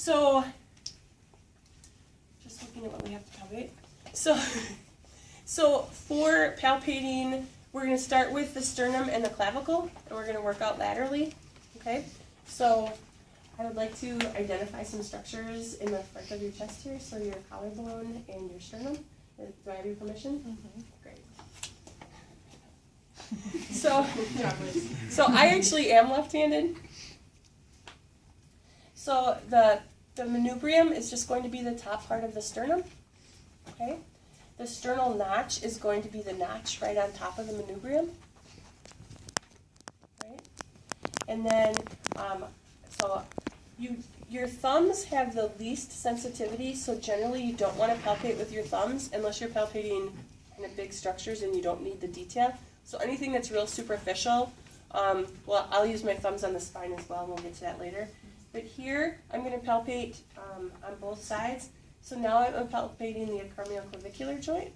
So, just looking at what we have to palpate. So for palpating, we're going to start with the sternum and the clavicle, and we're going to work out laterally. Okay? So I would like to identify some structures in the front of your chest here, so your collarbone and your sternum. Do I have your permission? Mm-hmm. Great. So I actually am left-handed. So the manubrium is just going to be the top part of the sternum. Okay? The sternal notch is going to be the notch right on top of the manubrium. Right? And then, your thumbs have the least sensitivity, so generally you don't want to palpate with your thumbs unless you're palpating kind of big structures and you don't need the detail. So anything that's real superficial, well, I'll use my thumbs on the spine as well, and we'll get to that later. But here, I'm going to palpate on both sides. So now I'm palpating the acromioclavicular joint.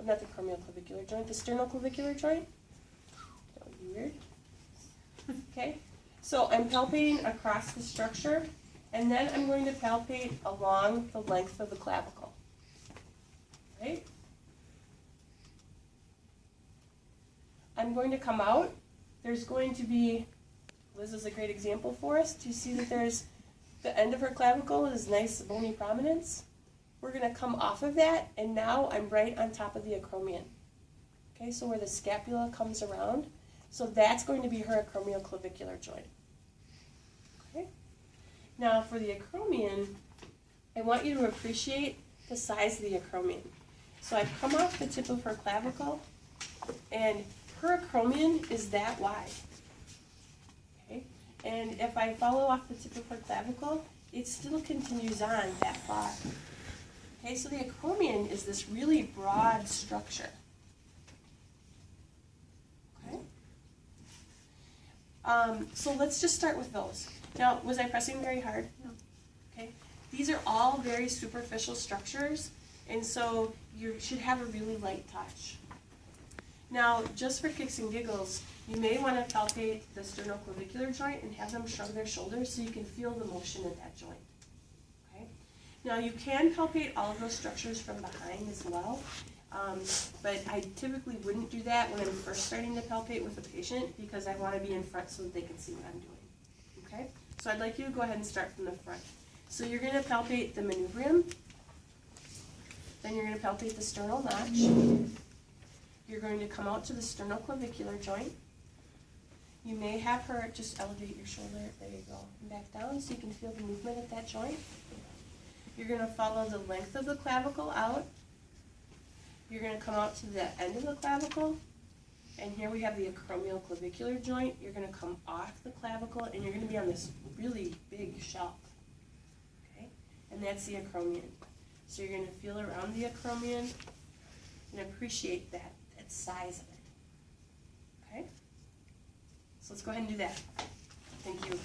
Not the acromioclavicular joint, the sternoclavicular joint. That would be weird. Okay, so I'm palpating across the structure, and then I'm going to palpate along the length of the clavicle. Right? I'm going to come out. There's going to be, Liz is a great example for us. Do you see that there's the end of her clavicle is nice bony prominence? We're going to come off of that, and now I'm right on top of the acromion. Okay, so where the scapula comes around. So that's going to be her acromioclavicular joint. Okay? Now for the acromion, I want you to appreciate the size of the acromion. So I've come off the tip of her clavicle, and her acromion is that wide. Okay? And if I follow off the tip of her clavicle, it still continues on that far. Okay, so the acromion is this really broad structure. Okay? So let's just start with those. Now, was I pressing very hard? No. Okay. These are all very superficial structures, and so you should have a really light touch. Now, just for kicks and giggles, you may want to palpate the sternoclavicular joint and have them shrug their shoulders so you can feel the motion in that joint. Okay? Now, you can palpate all of those structures from behind as well, but I typically wouldn't do that when I'm first starting to palpate with a patient because I want to be in front so that they can see what I'm doing. Okay? So I'd like you to go ahead and start from the front. So you're going to palpate the manubrium, then you're going to palpate the sternal notch. You're going to come out to the sternoclavicular joint. You may have her just elevate your shoulder, there you go, and back down so you can feel the movement at that joint. You're going to follow the length of the clavicle out. You're going to come out to the end of the clavicle, and here we have the acromioclavicular joint. You're going to come off the clavicle, and you're going to be on this really big shelf. Okay? And that's the acromion. So you're going to feel around the acromion and appreciate that size of it. Okay? So let's go ahead and do that. Thank you.